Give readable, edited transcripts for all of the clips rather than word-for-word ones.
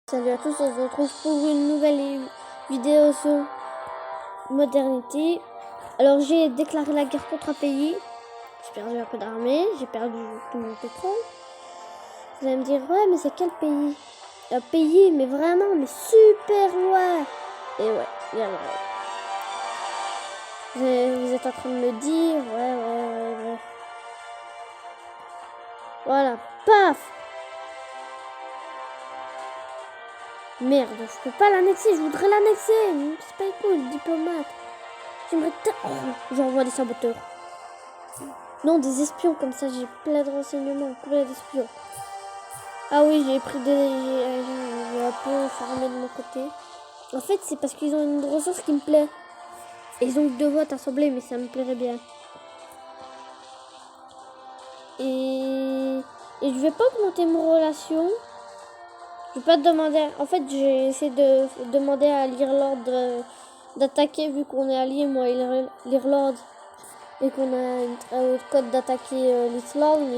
Salut à tous, on se retrouve pour une nouvelle vidéo sur Modernity. Alors j'ai déclaré la guerre contre un pays. J'ai perdu un peu d'armée, j'ai perdu tout mon pétrole. Vous allez me dire, ouais mais c'est quel pays? Un pays mais vraiment, mais super loin. Et ouais, bien loin. Vous êtes en train de me dire, ouais. Voilà, paf. Merde, je peux pas l'annexer, je voudrais l'annexer. C'est pas cool, diplomate. J'aimerais j'envoie des saboteurs. Non, des espions, comme ça j'ai plein de renseignements, plein d'espions. Ah oui, j'ai pris j'ai un peu farmé de mon côté. En fait, c'est parce qu'ils ont une ressource qui me plaît. Et ils ont que 2 votes assemblés, mais ça me plairait bien. Et je vais pas augmenter mes relations. Je vais pas demander. En fait, j'ai essayé de demander à l'Irlande d'attaquer, vu qu'on est alliés, moi et l'Irlande. Et qu'on a une très haute cote d'attaquer l'Islande, mais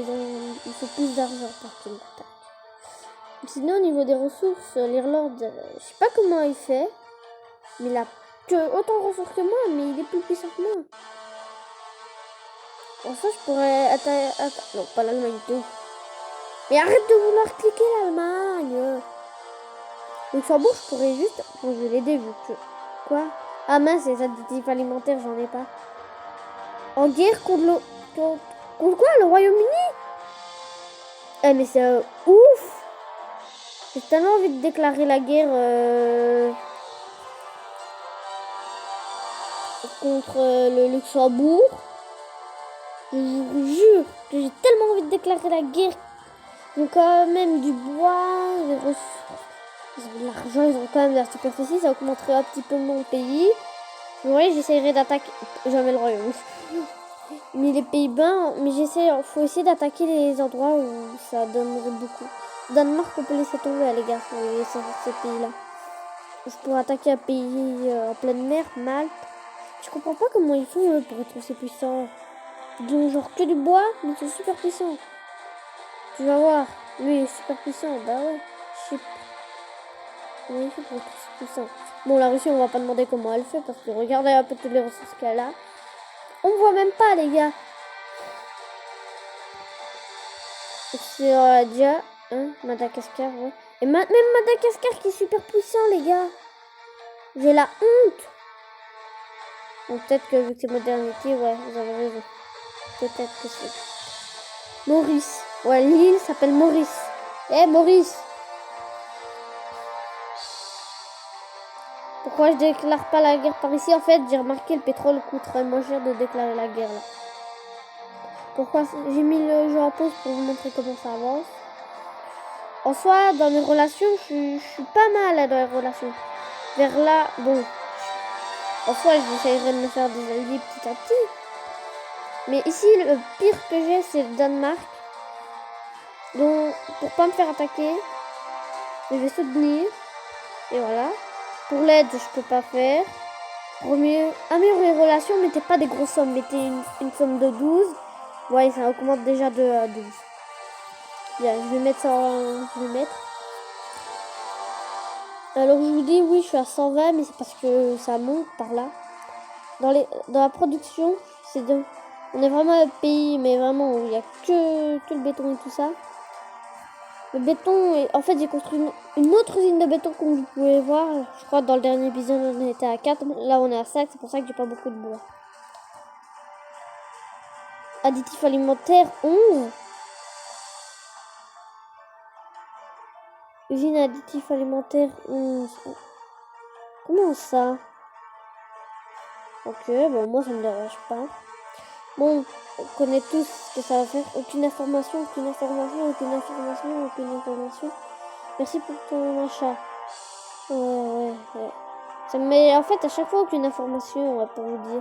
il faut plus d'argent pour qu'ils l'attaquent. Sinon, au niveau des ressources, l'Irlande, je sais pas comment il fait, mais il a que autant de ressources que moi, mais il est plus puissant que moi. En fait, je pourrais attaquer. Non, pas l'Allemagne, tout. Mais arrête de vouloir cliquer l'Allemagne. Luxembourg, je pourrais juste. Bon, je vais l'aider vu que. Quoi? Ah mince, les additifs alimentaires, j'en ai pas. En guerre contre quoi, le Royaume-Uni? Eh mais c'est ouf. J'ai tellement envie de déclarer la guerre contre le Luxembourg. Je vous jure que j'ai tellement envie de déclarer la guerre. Ils ont quand même du bois, des ressources. Ils ont de l'argent, ils ont quand même de la superficie. Ça augmenterait un petit peu mon pays. Vous voyez, j'essaierai d'attaquer. Jamais le Royaume. Mais les Pays-Bas, mais faut essayer d'attaquer les endroits où ça donnerait beaucoup. Danemark, on peut laisser tomber, les gars, ces pays-là. Je pourrais attaquer un pays en pleine mer, Malte. Je comprends pas comment ils font pour être aussi puissants. Ils ont genre que du bois, mais ils sont super puissants. Tu vas voir, lui il est super puissant, bah ouais, je sais pas. Comment il fait pour être aussi puissant? Bon, la Russie, on va pas demander comment elle fait, parce que regardez un peu toutes les ressources qu'elle a. On me voit même pas, les gars. C'est déjà, hein, Madagascar, ouais. Et même Madagascar qui est super puissant, les gars. J'ai la honte. Bon, peut-être que vu que c'est modernité, ouais, vous avez raison. Peut-être que c'est. Maurice. Ouais, l'île s'appelle Maurice. Eh, Maurice. Pourquoi je déclare pas la guerre par ici? En fait, j'ai remarqué le pétrole coûterait moins cher de déclarer la guerre là. Pourquoi j'ai mis le jeu en pause pour vous montrer comment ça avance. En soi, dans mes relations, je suis pas mal dans les relations. Vers là, bon. En soi, j'essayerai de me faire des alliés petit à petit. Mais ici, le pire que j'ai, c'est le Danemark. Donc, pour pas me faire attaquer, je vais soutenir. Et voilà. Pour l'aide, je peux pas faire. Pour améliorer les relations, mettez pas des grosses sommes. Mettez une somme de 12. Ouais, ça augmente déjà de 12. Bien, je vais mettre ça Alors, je vous dis, oui, je suis à 120, mais c'est parce que ça monte par là. Dans la production, on est vraiment un pays, mais vraiment, où il n'y a que le béton et tout ça. Le béton, en fait, j'ai construit une autre usine de béton, comme vous pouvez voir. Je crois que dans le dernier épisode, on était à 4. Là, on est à 5. C'est pour ça que j'ai pas beaucoup de bois. Additif alimentaire, 11. Usine additif alimentaire, 11. Comment ça? Ok, bon, moi, ça me dérange pas. Bon, on connaît tous ce que ça va faire. Aucune information. Merci pour ton achat. Ouais. Ça me met en fait à chaque fois aucune information, on va pas vous dire.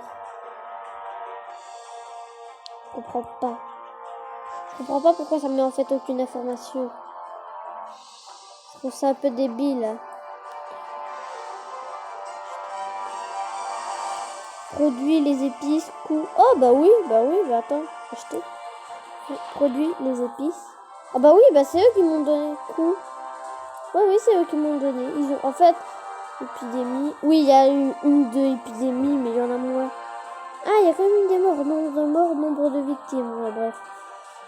Je comprends pas pourquoi ça me met en fait aucune information. Je trouve ça un peu débile. Produit les épices, coût. Oh bah oui, attends, acheter. Produit les épices. Ah bah oui, bah c'est eux qui m'ont donné coût. Oui, c'est eux qui m'ont donné. Ils ont, en fait, épidémie. Oui, il y a eu une de épidémie, mais il y en a moins. Ah, il y a quand même une des morts. Nombre de morts, nombre de victimes. Ouais, bref.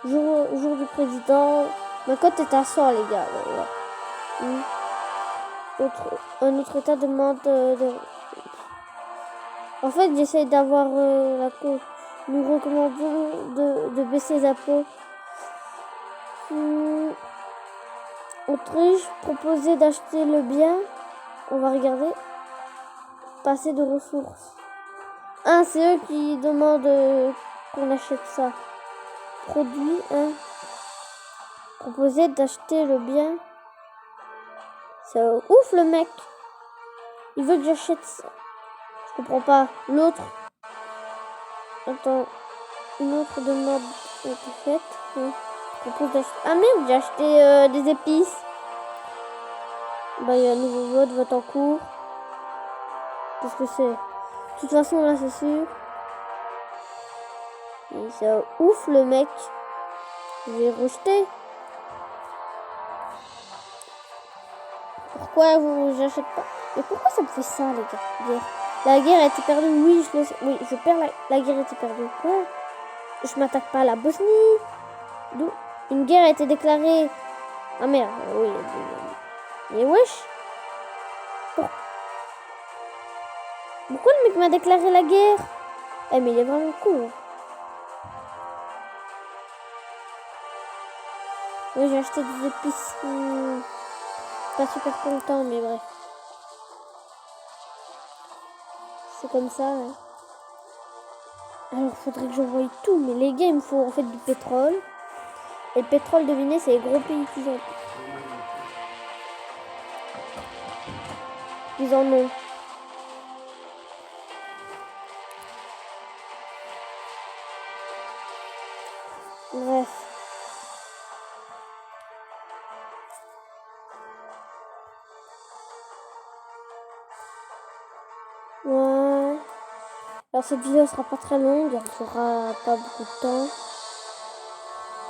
Jour du président. Ma cote est à 100, les gars. Ouais. Un autre état demande de... En fait, j'essaye d'avoir la cote. Nous recommandons de baisser les impôts. Autriche, proposer d'acheter le bien. On va regarder. Passer de ressources. Ah, c'est eux qui demandent qu'on achète ça. Produit, hein. Proposer d'acheter le bien. C'est ouf le mec. Il veut que j'achète ça. Je comprends pas. L'autre. Attends. Une autre demande a été faite. Hein. Propose d'acheter. Ah merde, j'ai acheté des épices. Bah, il y a un nouveau vote en cours. Qu'est-ce que c'est? De toute façon, là, c'est sûr. Et c'est ouf, le mec. Je vais rejeter. Pourquoi j'achète pas? Mais pourquoi ça me fait ça, les gars? La guerre a été perdue. Oui, je le sais. Oui, je perds la guerre a été perdue. Quoi? Je m'attaque pas à la Bosnie. D'où? Une guerre a été déclarée. Ah merde, oui. Mais wesh. Pourquoi le mec m'a déclaré la guerre? Eh mais il est vraiment con. Oui, j'ai acheté des épices. Pas super content, mais bref. C'est comme ça. Hein. Alors, faudrait que j'envoie tout. Mais les gars, il me faut en fait du pétrole. Et le pétrole, devinez, c'est les gros pays qui ont. Ils en ont. Bref. Ouais. Alors cette vidéo sera pas très longue, elle fera pas beaucoup de temps.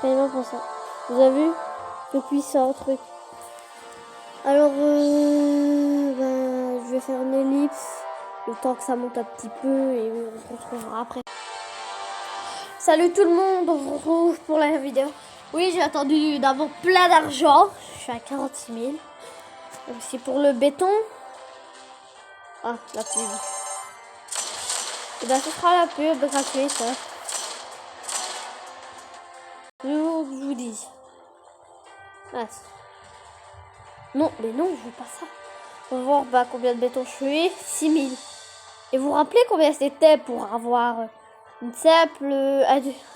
Tellement pour ça. Vous avez vu? Le puissant truc. Alors je vais faire une ellipse. Le temps que ça monte un petit peu et on se retrouvera après. Salut tout le monde, on se retrouve pour la vidéo. Oui, j'ai attendu d'avoir plein d'argent. Je suis à 46 000. Donc c'est pour le béton. Ah, la pub. Et ben ce sera la pub gratuite. Hein. Je vous dis. Ah, non, mais non, je veux pas ça. On va voir bah, combien de béton je suis. 6 000. Et vous vous rappelez combien c'était pour avoir une simple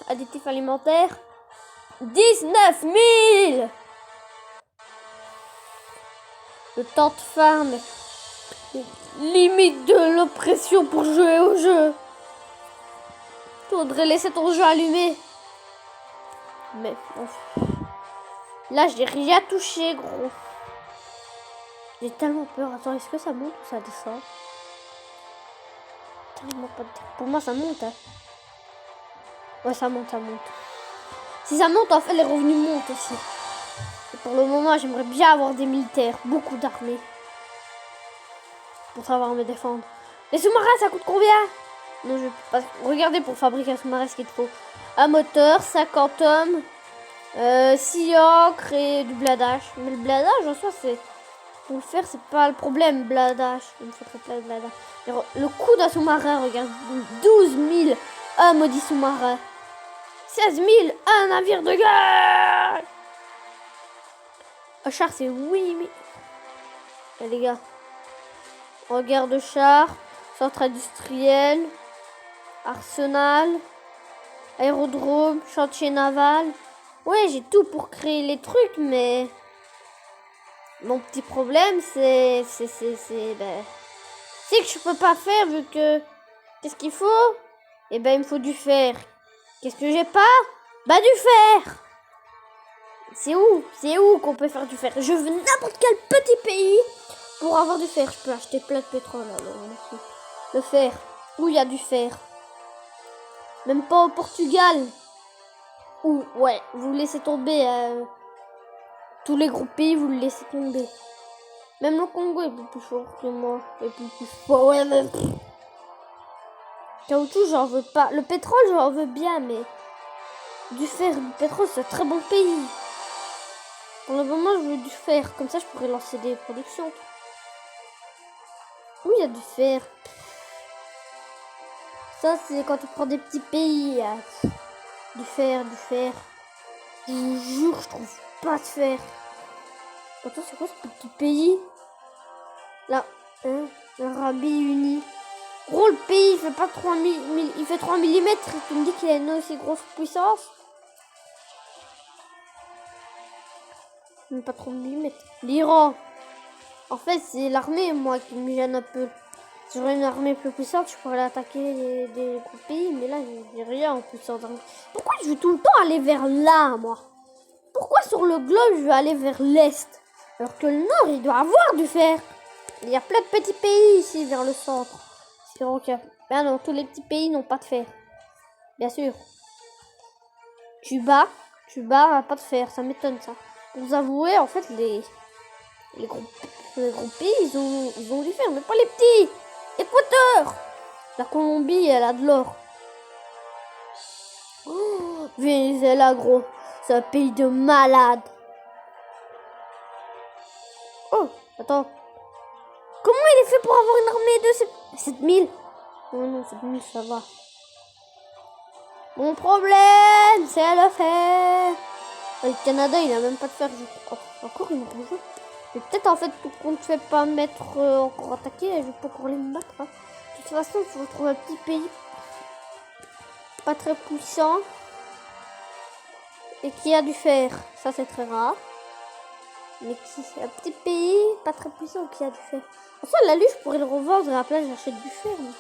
additif alimentaire? 19 000. Le temps de farm. Limite de l'oppression pour jouer au jeu. Tu voudrais laisser ton jeu allumé. Mais là, j'ai rien touché, gros. J'ai tellement peur. Attends, est-ce que ça monte ou ça descend? Tellement pas de... Pour moi, ça monte. Hein. Ouais, ça monte, ça monte. Si ça monte, en fait, les revenus montent aussi. Et pour le moment, j'aimerais bien avoir des militaires. Beaucoup d'armées. Pour savoir me défendre. Les sous-marins, ça coûte combien? Non, je peux pas. Regardez pour fabriquer un sous-marin ce qu'il te faut. Un moteur, 50 hommes, 6 encres et du bladage. Mais le bladage, en soi, c'est... Pour le faire, c'est pas le problème, bladage. Il me faudrait plein de bladage. Le coût d'un sous-marin, regarde. 12 000, un maudit sous-marin. 16 000, un navire de guerre. Un char, c'est 8 000. Et les gars. Regard de char, centre industriel, arsenal, aérodrome, chantier naval. Ouais, j'ai tout pour créer les trucs, mais mon petit problème, c'est que je peux pas faire vu que qu'est-ce qu'il faut? Eh ben, il me faut du fer. Qu'est-ce que j'ai pas? Bah du fer. C'est où qu'on peut faire du fer? Je veux n'importe quel petit pays. Pour avoir du fer, je peux acheter plein de pétrole. Alors, le fer. Où il y a du fer? Même pas au Portugal. Ou, ouais, vous laissez tomber. Tous les gros pays, vous le laissez tomber. Même le Congo est plus fort que moi. Et plus fort. Ouais, mais... Caoutchouc, j'en veux pas. Le pétrole, j'en veux bien, mais... Du fer, du pétrole, c'est un très bon pays. Pour le moment, je veux du fer. Comme ça, je pourrais lancer des productions. Oui, il y a du fer. Ça, c'est quand tu prends des petits pays. Du fer, du fer. Je vous jure, je trouve pas de fer. Attends, c'est quoi ce petit pays? Là, hein, l'Arabie Unie. Gros, le pays, il fait pas 3 il fait 3 mm. Et tu me dis qu'il a une aussi grosse puissance? Même pas 3 mm. L'Iran. En fait, c'est l'armée, moi, qui me gêne un peu. Si j'aurais une armée plus puissante, je pourrais attaquer des gros pays. Mais là, j'ai rien en puissance. Pourquoi je veux tout le temps aller vers là, moi? Pourquoi sur le globe, je veux aller vers l'est? Alors que le nord, il doit avoir du fer. Il y a plein de petits pays ici, vers le centre. Espérons que... Ben non, tous les petits pays n'ont pas de fer. Bien sûr. Cuba n'a pas de fer, ça m'étonne ça. Pour vous avouer, en fait, les gros pays, ils ont du fer, mais pas les petits. Équateur. La Colombie, elle a de l'or. Oh, Venezuela, gros. C'est un pays de malades. Oh, attends. Comment il est fait pour avoir une armée de 7000? Oh non, 7000, ça va. Mon problème, c'est le fer. Le Canada, il a même pas de fer. Encore une bonjour. Mais peut-être en fait qu'on ne fait pas mettre encore attaquer, je vais pas encore les battre. Hein. De toute façon, il faut trouver un petit pays pas très puissant et qui a du fer. Ça, c'est très rare. Mais un petit pays pas très puissant qui a du fer. En fait, la luche, je pourrais le revendre et à la place, j'achète du fer. Mais...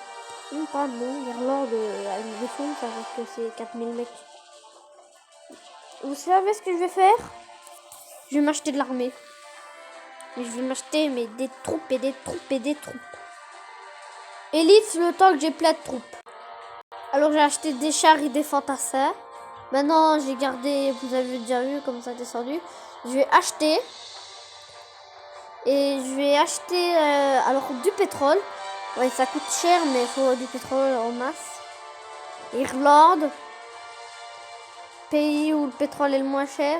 Non, pas non. L'Irlande, elle me défonce avec que c'est 4000 mecs. Vous savez ce que je vais faire? Je vais m'acheter de l'armée. Mais je vais m'acheter des troupes et des troupes et des troupes. Élite, le temps que j'ai plein de troupes. Alors j'ai acheté des chars et des fantassins. Maintenant j'ai gardé, vous avez déjà vu comme ça descendu. Je vais acheter. Et je vais acheter alors du pétrole. Ouais, ça coûte cher, mais il faut du pétrole en masse. Irlande. Pays où le pétrole est le moins cher.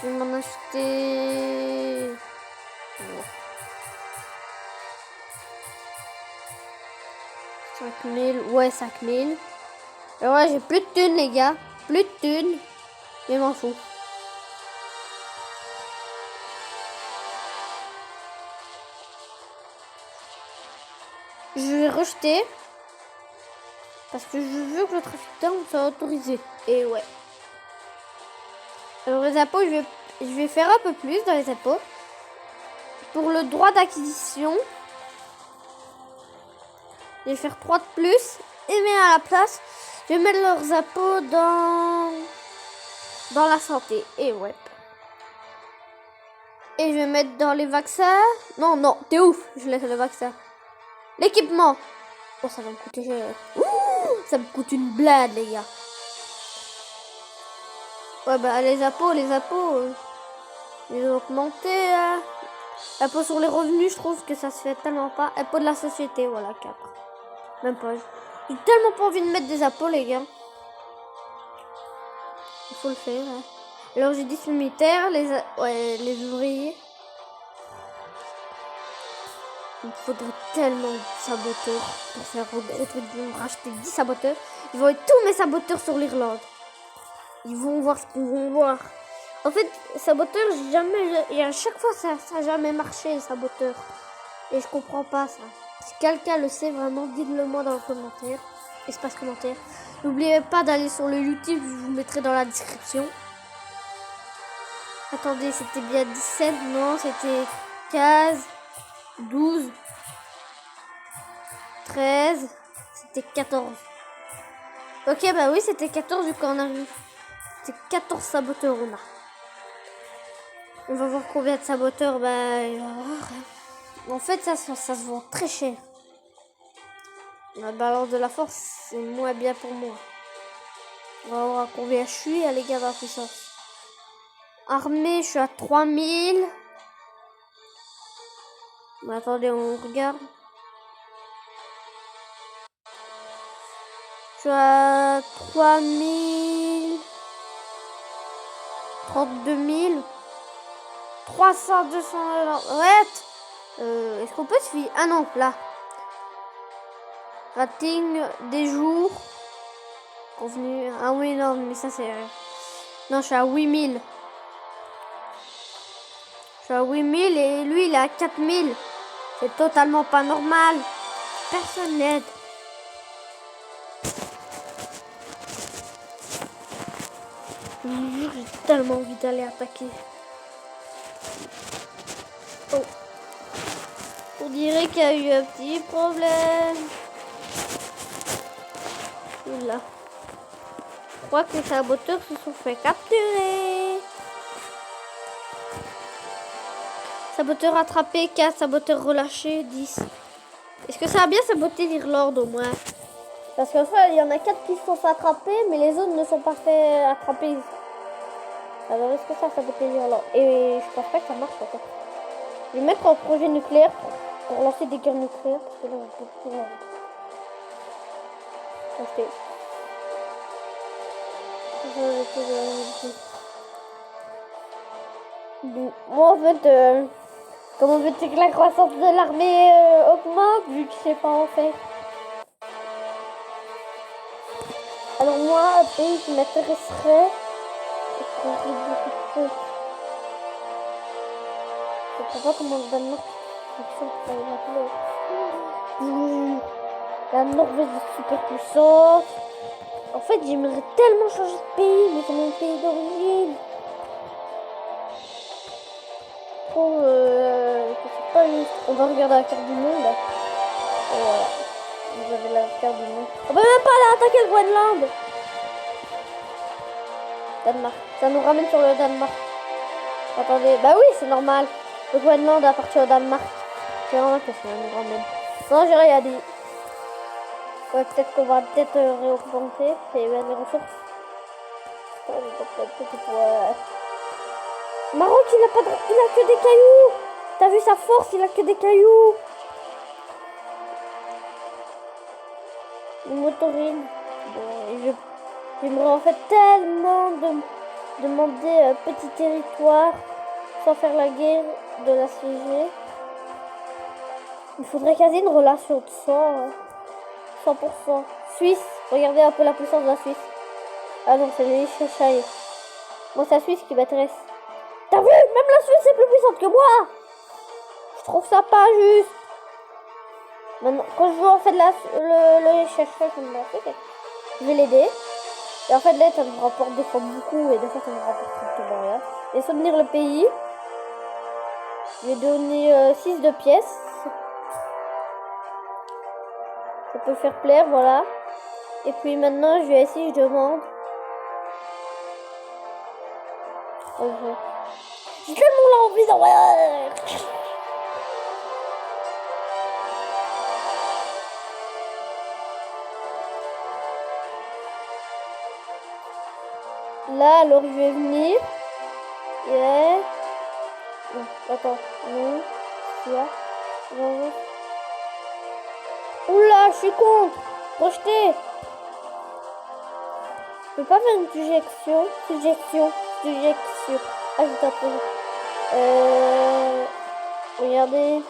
Je vais m'en acheter... 5000, ouais 5000. Et ouais, j'ai plus de thunes les gars. Plus de thunes. Mais m'en fous. Je vais rejeter. Parce que je veux que le trafic d'armes soit autorisé. Et ouais. Alors les impôts, je vais faire un peu plus dans les impôts. Pour le droit d'acquisition, je vais faire 3 de plus. Et mais à la place, je vais mettre leurs impôts dans la santé. Et ouais. Et je vais mettre dans les vaccins. Non, non, t'es ouf. Je laisse le vaccin. L'équipement. Oh, ça va me coûter cher. Ouh, ça me coûte une blinde, les gars. Ouais, bah, les impôts, ils ont augmenté. Impôts sur les revenus, je trouve que ça se fait tellement pas. Impôts de la société, voilà, 4. Même pas. J'ai tellement pas envie de mettre des impôts, les gars. Il faut le faire. Hein. Alors, j'ai dit militaires, les ouvriers. Il me faudrait tellement de saboteurs pour faire un gros truc. Ils vont racheter 10 saboteurs. Ils vont être tous mes saboteurs sur l'Irlande. Ils vont voir ce qu'ils vont voir. En fait, saboteurs, et à chaque fois, ça n'a jamais marché, les saboteurs. Et je comprends pas ça. Si quelqu'un le sait vraiment, dites-le moi dans le commentaire. Espace commentaire. N'oubliez pas d'aller sur le YouTube, je vous mettrai dans la description. Attendez, c'était bien 17, non, c'était 15, 12, 13, c'était 14. Ok, bah oui, c'était 14 du coup on arrive. C'est 14 saboteurs on a. On va voir combien de saboteurs, bah... En fait, ça se vend très cher. La balance de la force, c'est moins bien pour moi. On va voir combien je suis à l'égard de la puissance. Armée, je suis à 3000. Bah, attendez, on regarde. Je suis à 3000. 32 000. 300, 200. Ouais. Est-ce qu'on peut se fier? Ah non, là. Rating des jours. Revenu. Ah oui, non, mais ça c'est... Non, je suis à 8000. Je suis à 8000 et lui, il est à 4000. C'est totalement pas normal. Personne n'aide. J'ai tellement envie d'aller attaquer. Oh. On dirait qu'il y a eu un petit problème. Oula. Je crois que les saboteurs se sont fait capturer. Saboteur attrapé, 4. Saboteur relâché, 10. Est-ce que ça a bien saboté l'Irlande au moins? Parce qu'en fait, il y en a 4 qui se sont fait attraper, mais les autres ne sont pas fait attraper. Alors, est-ce que ça a saboté l'Irlande? Et je pense pas que ça marche en fait. Je vais mettre un projet nucléaire pour lancer des guerres nucléaires. Parce que là, on peut plus acheter. Moi, en fait, comment veux-tu que la croissance de l'armée augmente vu que je sais pas en fait? Alors moi, un pays qui m'intéresserait, je sais pas comment le Danemark la Norvège est super puissante. En fait, j'aimerais tellement changer de pays, mais c'est mon pays d'origine. On va regarder la carte du monde. Et voilà. Vous avez la carte du monde. On peut même pas aller attaquer le Groenland. Danemark. Ça nous ramène sur le Danemark. Attendez. Bah oui, c'est normal. Le Groenland appartient au Danemark. C'est vraiment que ça nous ramène. Non, j'ai rien dit. Ouais, peut-être qu'on va réaugmenter les ressources. Maroc, il a que des cailloux. T'as vu sa force, il a que des cailloux. Une motorine. Bon, j'aimerais en fait tellement demander un petit territoire sans faire la guerre de la CG. Il faudrait quasi une relation de 100%. Suisse, regardez un peu la puissance de la Suisse. Ah non, c'est les Cheshire. Moi, c'est la Suisse qui m'intéresse. T'as vu? Même la Suisse est plus puissante que moi. Je trouve ça pas juste. Maintenant, quand je joue en fait le Cheshire comme l'Afrique, je vais l'aider. Et en fait, là, ça me rapporte des fois beaucoup et des fois, ça me rapporte tout rien. Et soutenir le pays. Je vais donner 6 de pièces. Ça peut faire plaire, voilà. Et puis maintenant, je vais essayer, je demande. J'ai tellement envie d'envoyer. Là, alors je vais venir. Yeah. Attends. Non. Là. Oula, je suis contre. Rejeté. Je peux pas faire une suggestion. Ah, je tape. Regardez.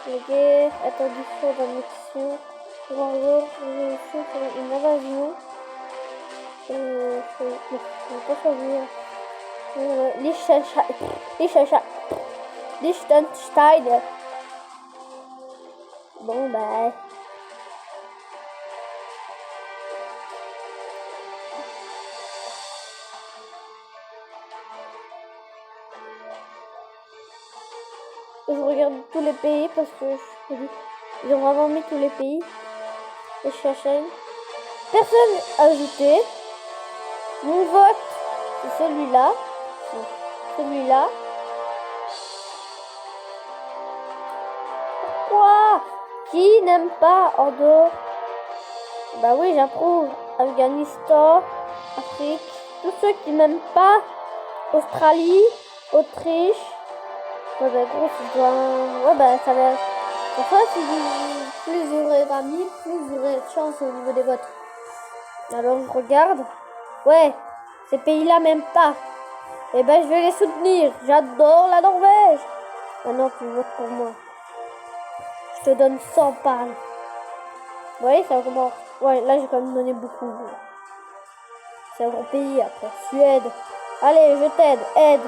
La guerre. Attention d'annexion. Pour avoir une invasion. Je vais pas choisir. Liechtenstein. Bon, bah. Je regarde tous les pays parce que ils ont vraiment mis tous les pays. Et je cherche. Personne ajouté. Mon vote, c'est celui-là. Celui-là. Pourquoi? Qui n'aime pas Andorre? Bah oui, j'approuve. Afghanistan, Afrique. Tous ceux qui n'aiment pas Australie, Autriche. Ouais, bah, gros, c'est doit... Ouais, bah, ça va... Enfin, si plus vous aurez d'amis, plus vous aurez de chance au niveau des votes. Alors, je regarde. Ouais, ces pays-là m'aiment pas. Eh ben, je vais les soutenir. J'adore la Norvège. Maintenant, tu votes pour moi. Je te donne 100 balles. Vous voyez, ça commence. Ouais, là, j'ai quand même donné beaucoup. C'est un gros pays, après. Suède. Allez, je t'aide. Aide.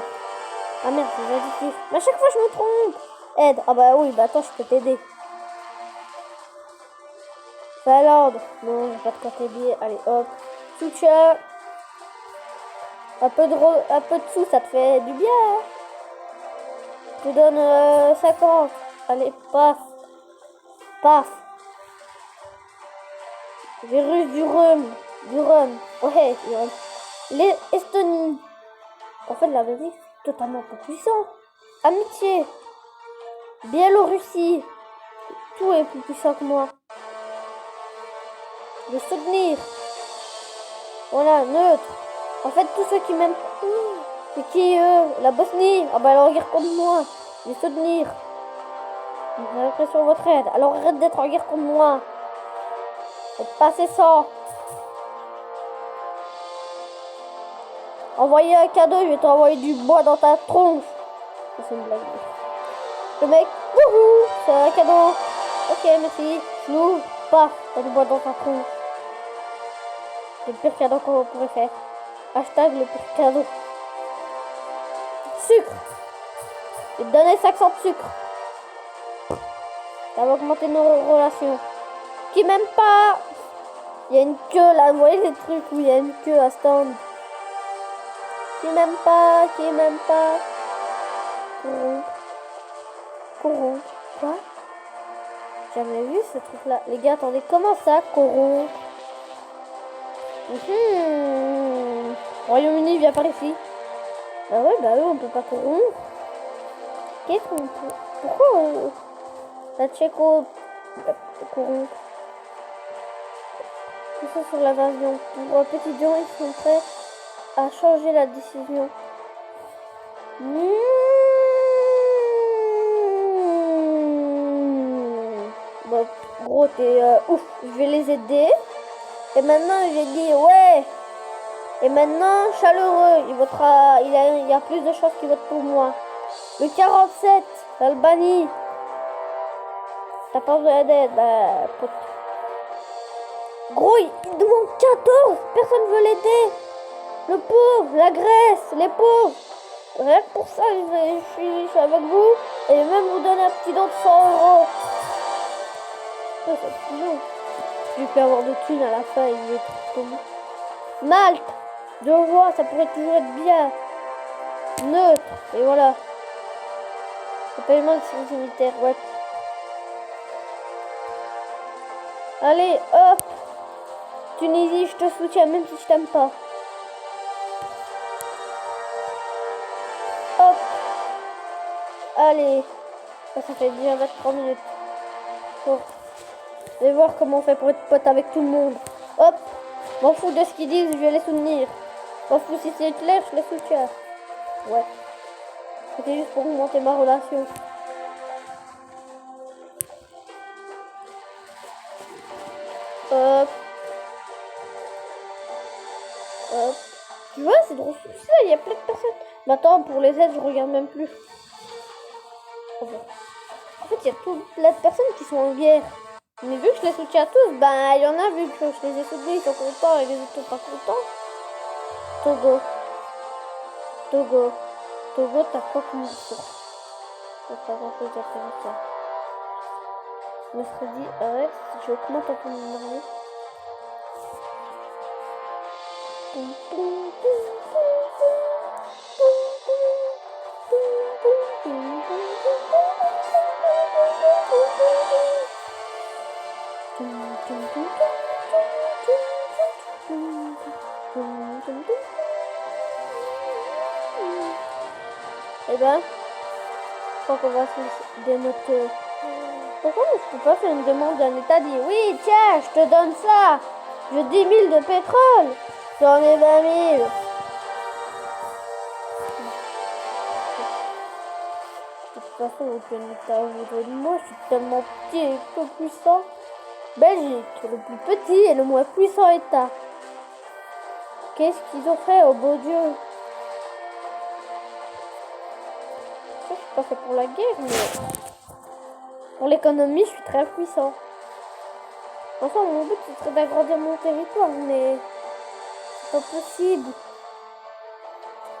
Ah merde, c'est additif. Mais à chaque fois, je me trompe. Aide. Ah bah oui, bah attends, je peux t'aider. Finlande. Non, j'ai pas de quoi t'aider. Allez, hop. Soutien. Un peu de sous, ça te fait du bien. Hein. Je te donne 50. Allez, paf. Paf. Virus du rhum. Du rhum. Ouais, du rhum. L'Estonie. En fait, la vérité, c'est totalement pas puissant. Amitié. Biélorussie. Tout est plus puissant que moi. Le soutenir. Voilà, neutre. En fait, tous ceux qui m'aiment. C'est qui eux? La Bosnie. Ah bah alors regarde contre moi. Les soutenir. J'ai l'impression de votre aide. Alors arrête d'être en guerre contre moi. Faites passer ça. Envoyer un cadeau, je vais t'envoyer du bois dans ta tronche. C'est une blague. Le mec, wouhou, c'est un cadeau. Ok, merci. Je l'ouvre. Paf, t'as du bois dans ta tronche. C'est le pire cadeau qu'on pourrait faire. Hashtag le pire cadeau. Sucre. Je vais te donner 500 de sucre. Ça va augmenter nos relations. Qui m'aime pas. Il y a une queue là, vous voyez les trucs où il y a une queue à stand. Qui m'aime pas, qui m'aime pas. Corrompre. Corrompre. Quoi? Jamais vu ce truc là. Les gars, attendez, comment ça, corrompre? Royaume-Uni, viens par ici. Bah ouais, bah eux, on peut pas corrompre. Qu'est-ce qu'on peut... Pourquoi la Tchéco corrompre? Tout ça sur l'invasion. Pour un petit Dion, ils sont prêts à changer la décision. Bon, gros, t'es ouf. Je vais les aider. Et maintenant, j'ai dit ouais. Et maintenant, chaleureux. Il votera. Il y a plus de chances qu'il vote pour moi. Le 47, l'Albanie. T'as pas besoin d'aide. Bah, pote. Gros, il demande 14. Personne veut l'aider. Le pauvre, la Grèce, les pauvres. Rien que pour ça, je suis avec vous. Et même vous donner un petit don de 100 €. Oh, c'est toujours. Je peux avoir de thunes à la fin. Il est trop bon. Malte. 2 voix, ça pourrait toujours être bien. Neutre. Et voilà. Le paiement de service militaire, ouais. Allez, hop. Tunisie, je te soutiens, même si je t'aime pas. Hop. Allez. Ça fait déjà 23 minutes. Bon. Je vais voir comment on fait pour être pote avec tout le monde. Hop. M'en fous de ce qu'ils disent, je vais les soutenir. M'en fous si c'est clair, je les soutiens. Ouais. C'était juste pour monter ma relation. Hop. Hop. Tu vois, c'est drôle. Ça, il y a plein de personnes. Maintenant, pour les aides, je regarde même plus. En fait, il y a plein de personnes qui sont en guerre. Mais vu que je les soutiens tous, ben, il y en a, vu que je les ai soutenus, ils sont contents et les autres sont pas contents. Togo. Togo. Togo, t'as quoi comme ressource? T'as pas grand chose d'intéressant. Mercredi, ouais, si j'augmente un peu mon armée. Eh ben, je crois qu'on va se dénoter. Pourquoi je peux pas faire une demande d'un état dit oui, tiens, je te donne ça. Je 10 000 de pétrole. J'en ai 20 000. toute façon, aucun État voudrait de moi. Je suis tellement petit et peu puissant. Belgique, le plus petit et le moins puissant État. Qu'est-ce qu'ils ont fait, oh beau Dieu? Je suis pas fait pour la guerre, mais pour l'économie, je suis très puissant. Enfin, mon but, ce serait d'agrandir mon territoire, mais c'est pas possible.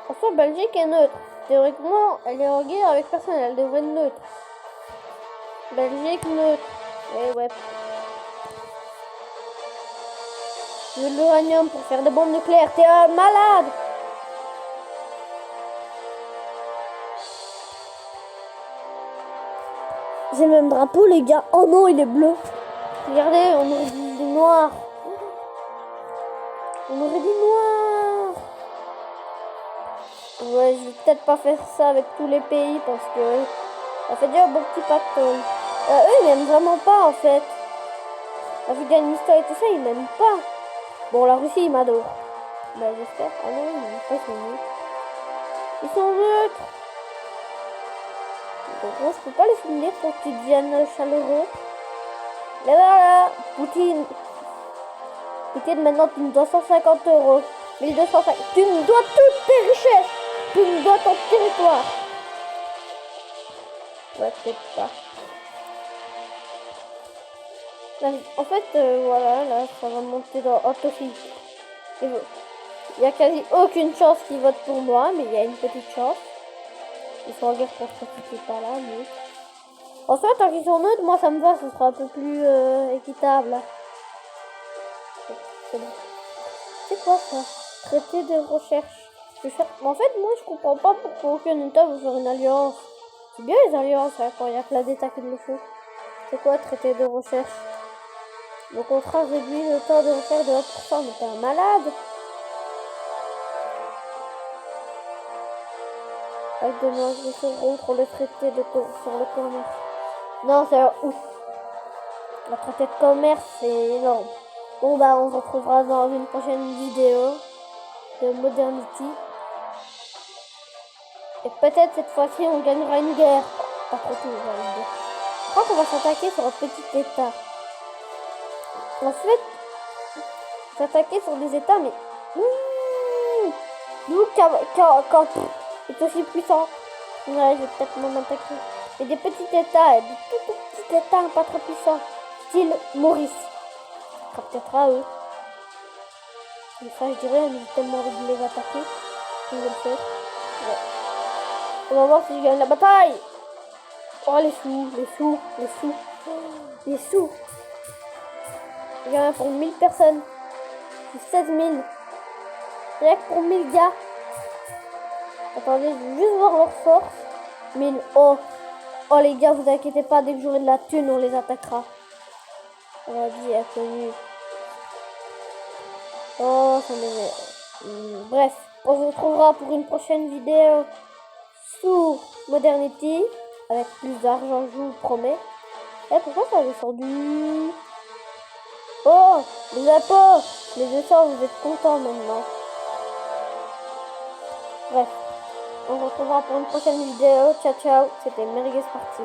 Enfin, Belgique est neutre. Théoriquement, elle est en guerre avec personne, elle devrait être neutre. Belgique neutre. Et ouais. Je veux de l'uranium pour faire des bombes nucléaires. T'es un malade! J'ai le même drapeau, les gars. Oh non, il est bleu. Regardez, on aurait dit noir. On aurait dit noir. Ouais, je vais peut-être pas faire ça avec tous les pays parce que ça fait déjà un bon petit pactole. Eux, ils m'aiment vraiment pas en fait. Afghanistan et tout ça, ils m'aiment pas. Bon, la Russie, ils m'adorent. Bah, j'espère. Ah non, ils m'aiment pas, ils sont neutres. Ils sont neutres. Donc, moi, je peux pas les soutenir pour qu'ils deviennent chaleureux. Mais voilà, Poutine. Poutine, maintenant, tu me dois 150 €. 1250. Tu me dois toutes tes richesses. Tu me dois ton territoire. Ouais, peut-être pas. Là, en fait, voilà, là, ça va monter dans Hot Office. Il y a quasi aucune chance qu'ils votent pour moi, mais il y a une petite chance. Ils sont en guerre contre ce pas là, mais... En fait, tant qu'ils sont neutres, moi ça me va, ce sera un peu plus équitable. C'est quoi ça? Traité de recherche. En fait, moi je comprends pas pourquoi aucun État veut faire une alliance. C'est bien les alliances, hein, quand il y a plein d'États qui le font. C'est quoi traité de recherche? Le contrat réduit le temps de recherche de 1%, mais t'es un malade. Avec de négociations contre le traité sur le commerce. Non, c'est ouf. Le traité de commerce, c'est énorme. Bon, bah, on se retrouvera dans une prochaine vidéo de Modernity. Et peut-être cette fois-ci, on gagnera une guerre. Pas trop tout, je crois qu'on va s'attaquer sur un petit État. En fait, s'attaquer sur des États, mais... Nous, quand est aussi puissant. Ouais, je vais peut-être m'en attaquer. Et des petits États, des tout petits États pas très puissants. Style Maurice. Ça sera peut-être à eux. Mais ça, je dirais, j'ai tellement envie de les attaquer. Je vais le faire. Ouais. On va voir si je gagne la bataille. Oh, les sous, les sous, les sous. Les sous. Il y en a pour 1000 personnes. C'est 16 000. Rien que pour 1000 gars. Attendez, je vais juste voir leur force. 1000. Oh. Oh les gars, vous inquiétez pas, dès que j'aurai de la thune, on les attaquera. On a dit inconnu. Oh, ça m'énerve. Bref, on se retrouvera pour une prochaine vidéo sur Modernity. Avec plus d'argent, je vous le promets. Eh, pourquoi ça a descendu? Oh, les impôts. Les 200, vous êtes contents maintenant. Bref, on se retrouvera pour une prochaine vidéo. Ciao, ciao. C'était Merguez Party.